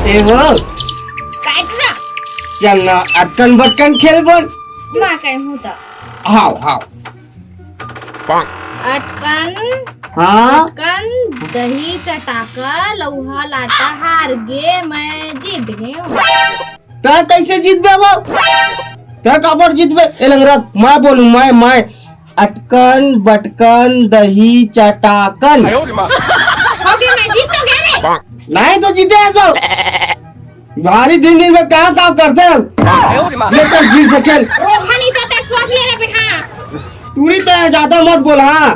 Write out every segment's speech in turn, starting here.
ए वो काय तुला चल ना अटकन बटकन खेळ बोल मा काय होता हाव हाव अटकन हाँ अटकन दही चटाका लौहा लाटा हार गे मैं जीत गई ता कैसे जीतबे वो ता कबर जीतबे ए लंगरा मैं बोलूं मैं अटकन बटकन दही चटाकन ओके मैं जीत तो गया रे नहीं तो जीते हैं तो भारी दिन में क्या काम करते हैं ये तो 20 सेकंड रोहानी तो टैक्स वास ले रे बेटा पूरी तरह ज्यादा मत बोल हाँ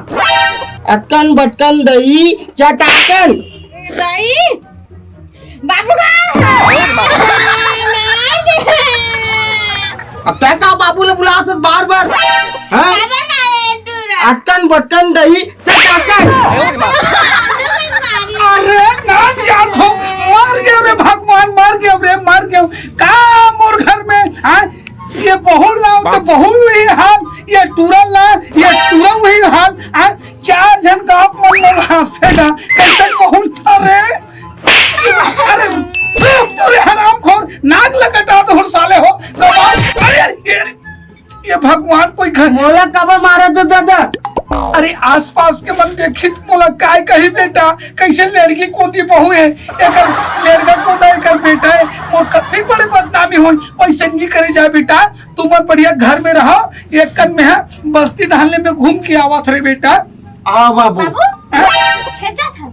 अटकन बटकन दही चटाकन दही बाबू का अब तय का बाबू ने बुला तो बार बार हाँ अटकन बटकन दही चटाकन अरे ना यार हो मार गया रे भगवान मार गया का मोर घर में हाँ ये बहु लाओ तो बहु वही हाल ये टूरल ला ये टूरा वही हाल हाँ 4 जन का मन में हंसेगा कैसे बहु अरे तेरे हराम खोर नाक लगटा तो साले हो अरे ये भगवान कोई घर मोला कब मारे तो दादा अरे आसपास के मन देखी मोला काय कही बेटा कैसे लड़की कोंदी बहू है एकर लड़का कोंदा एकर बेटा है मोर कत्ती बड़े बदनामी होई वैसे नहीं करे जाए बेटा तुम बढ़िया घर में रहो एक कन में है बस्ती ढालने में घूम के आवत रे बेटा आ बाबू खेचा था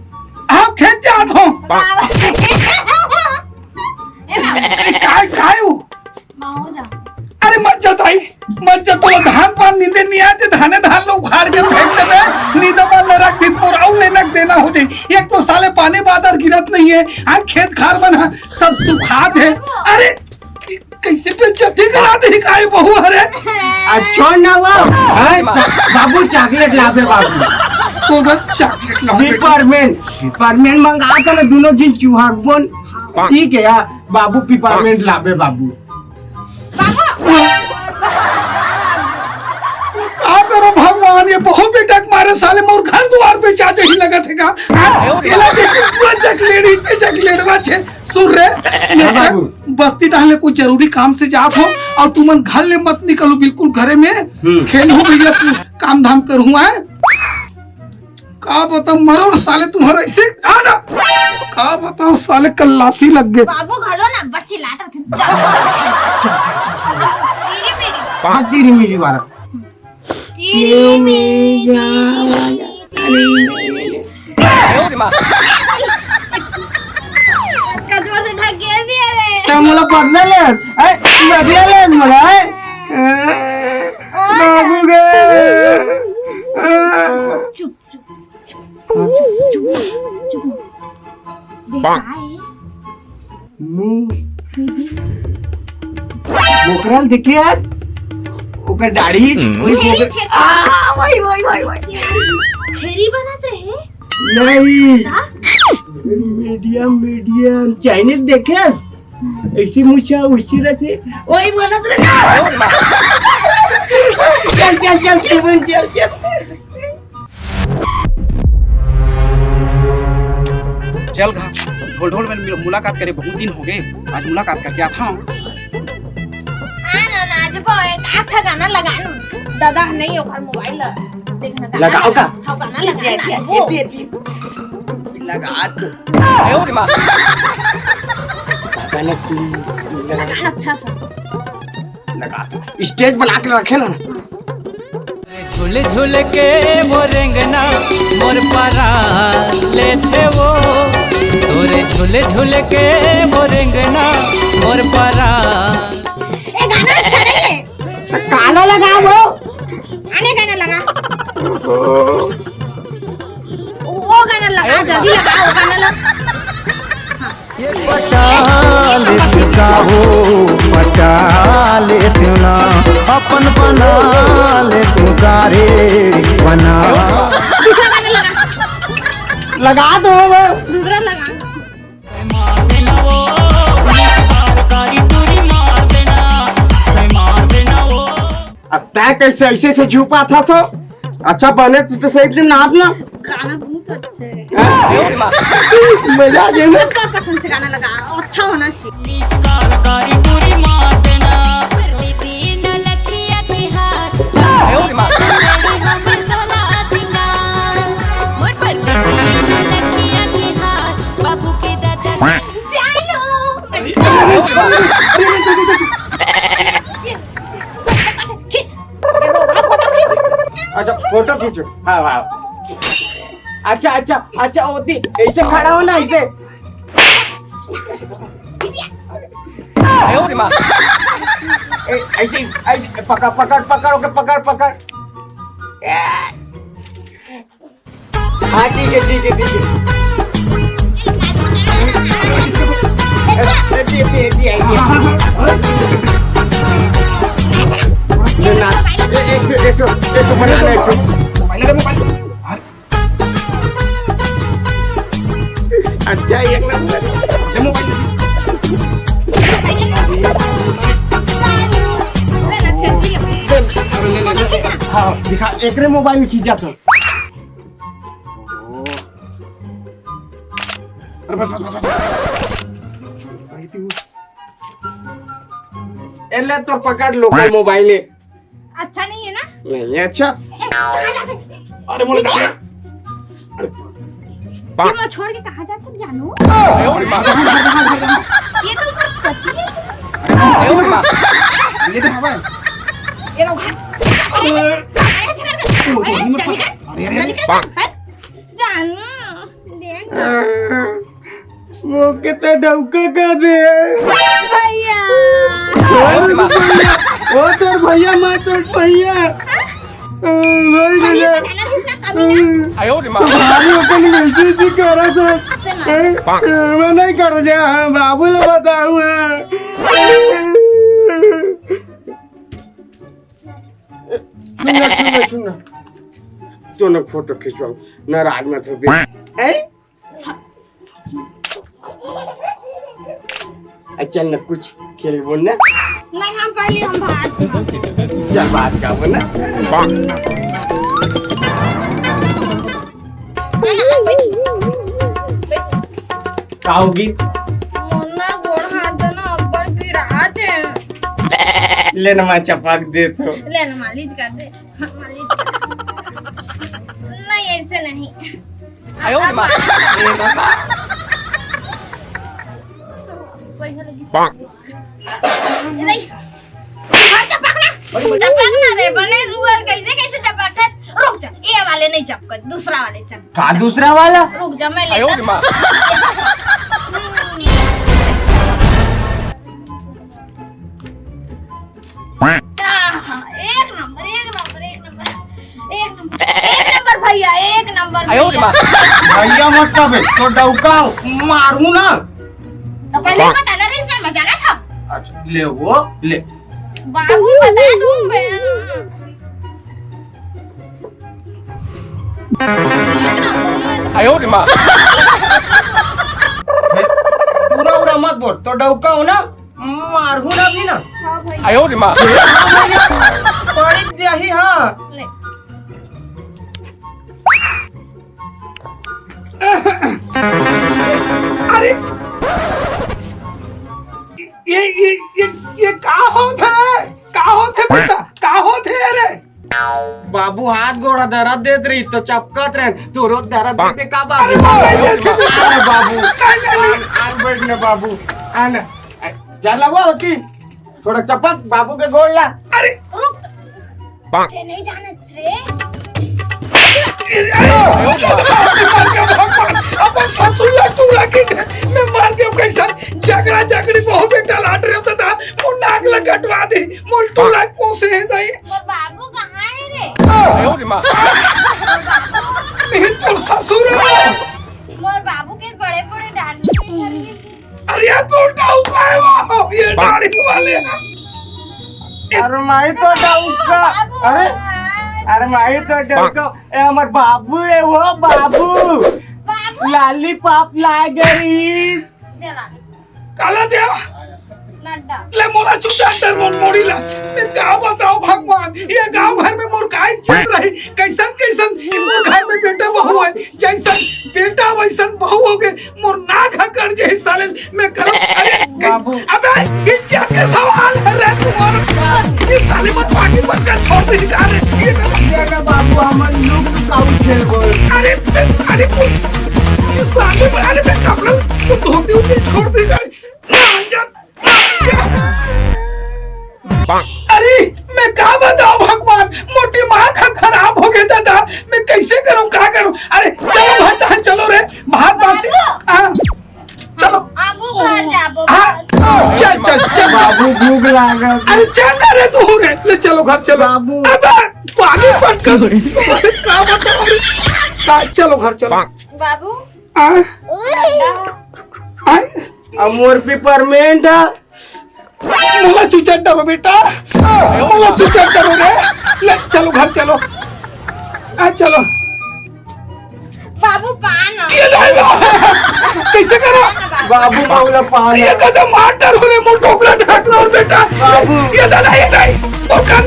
हाँ खेच जात हो काय हो माहो जा अरे मत जताई मत जतो धान पान नींदे नहीं आते धान लो उखाड़ के फेंक देवे नींदा पान रख दिन पर औ लेना देना हो जाए एक तो साले पानी बादर गिरत नहीं है आ खेत खार बना सब सुखात है अरे कैसे पे जती करा दे काय बहु अरे अच्छा ना वो बाबू चॉकलेट लावे बाबू तो बस चॉकलेट ला पिपरमेंट मंगा था ना दोनों दिन चूहा बोन ठीक है यार बाबू पिपरमेंट लावे बाबू का करो भगवान ये बहु बेटा मारे साले मोर घर द्वार पे चाचे ही लगा थे का केला के चकलेट बाछे सुन रे बस्ती डालने कोई जरूरी काम से जात हो और तुमन घर ले मत निकलो बिल्कुल घरे में खेल हो भैया काम धाम करूँ है का बताओ मरो साले तुम्हारा ऐसे आना का बताओ साले कल्लासी लग गए बाबू घलो ना बच्चे लाटा थे तेरी मेरी बार कजवा से ढक गया दिया रे तो मला पडले ले मला बाबू गे बोकराल देखिए यार ऊपर दाढ़ी छेरी बनाते हैं नहीं मीडियम चाइनीज देखे ऐसी मुछा उसी रहती वही बनत रहे चल चल घा ढोल में मुलाकात करे बहुत दिन हो गए आज मुलाकात करके आता हूँ आज एक गाना लगा दादा नहीं होगा मोबाइल देखना लगाओ का हाँ गाना लगा लगा तो गाना अच्छा सा लगा स्टेज बना के रखे ना झूल झूल के मोरेंगना मोर पारा लेते वो तोरे झूल झूल के मोरेंगना मोर पारा ए गाना अच्छा नहीं है काला लगा वो आने गाना लगा वो गाना लगा जल्दी लगा वो गाना लगा पटा ले तू ना अपन बना ले तू गारे बना दूसरा गाना लगा लगा दो दूसरा लगा अब तय कैसे ऐसे से छुपा था सो अच्छा बने तो सही नाप ना गाना बहुत अच्छे हैं। मजा देना सबका पसंद से गाना लगा, अच्छा होना चाहिए। अच्छा फोटो खींचो। हाँ हाँ अच्छा अच्छा अच्छा होती ऐसे खड़ा हो ना ऐसे। ऐसे ऐसे पकड़ पकड़ पकड़ ओके पकड़ पकड़। हाँ ठीक है ठीक है ठीक है। एक बनाना एक अच्छा एक नंबर हाँ दिखा एक मोबाइल में खींचा तो अरे बस बस बस ले तो पकड़ लो कोई मोबाइल है। अच्छा नहीं है ना? नहीं अच्छा। अरे मोला तुम छोड़ के कहाँ जाते जानू? ये तो पति है। ये तो हवा है। ये लोग जानू देख वो कितना डबका कर दे भैया। वो तेरे भैया मैं तो भैया ऐसे कर रहा था। मैं नहीं कर रहा बाबू ने बताऊँ सुनो फोटो खिंचवाओ नाराज मत हो। चल न कुछ खेल बोलना। नहीं हम पहले हम बात चल बात का बोलना। खाओगी मोना गोड़ हाथ ना ऊपर गिराते हैं। लेना मैं चपाक दे तो ले ना मालिश कर दे। हाँ, मालिश कर। नहीं ऐसे नहीं। बढ़िया लगी। नहीं चपकना रे बने रुअर कैसे कैसे चपकत। रुक जा ये वाले नहीं चपकत दूसरा वाले चपक। का दूसरा वाला रुक जा मैं लेता। एक नंबर एक नंबर एक नंबर एक नंबर एक नंबर भैया एक नंबर भैया मतलब है तो डौका मारू ना। तो पहले बताना था इसमें मजा ना था। अच्छा ले वो ले बाबू बता दूं मैं। पूरा पूरा मत बोल तो डौका हो ना मारू ना भी ना। हाँ भैया पड़ी जाही हाँ। ले अरे ये का होता है का होते बेटा का होते अरे बाबू हाथ गोड़ा दर्द देत रही तो चपकत रहे तू रोज दर्द देते का अरे बाबू आन बैठने बाबू आना चला वो होती थोड़ा चपक बाबू के गोड़ ला। अरे रुक ये नहीं जाना रे। अपन ससुर तू रखी थे मैं मार के कैसा झगड़ा झगड़ी बहुत बेटा लाट रहे होता था वो नाक लग कटवा दे मोल तू रख पोसे है दई। और बाबू कहाँ है रे? नहीं तो ससुर मोर बाबू के बड़े बड़े डाली से अरे यार तू टाऊ का है वो ये दाढ़ी वाले अरे माई तो डौका अरे अरे माई तो डौका ए हमर बाबू है वो बाबू बाबू लाली पाप ला गई देला काला देव नड्डा ले मोला चुटा डर मोन मोड़ी ला मैं का बताओ भगवान ये गांव घर में मुर्गाई चल रही कैसन कैसन मोर घर में बेटा बहू है जैसन बेटा वैसन बहू हो गए मोर नाक कर जे साले मैं करो अरे बाबू। अबे इज्जत के सवाल है रे तुम्हारा ये साले मत बाकी मत कर छोड़ दे निकाल रे देखा बाबू हमारे लोग काउ खेल गए अरे ये साले अरे मैं कपड़ा तो धोती होती छोड़ देगा अरे मैं क्या बताऊं भगवान मोटी माँ का खराब हो गया दादा मैं कैसे करूं क्या करूं अरे चलो भाई चलो रे भात बासी चलो आबू घर जाबो हाँ चल बाबू भूख लगा अरे चल ना रे तू रे ले चलो घर चलो बाबू। अबे पानी पट कर क्या बताऊं रे चलो घर चलो बाबू आ नड्डा अमोर पिपरमेंट मोला चुचा डरो बेटा मोला चुचा डरो रे ले चलो घर चलो चलो बाबू पान ये डालो कैसे करो बाबू मामला पानी ये कदम मार डरो रे मोर ठोकरा ढाकना और बेटा बाबू। ये डाला ये नहीं और काम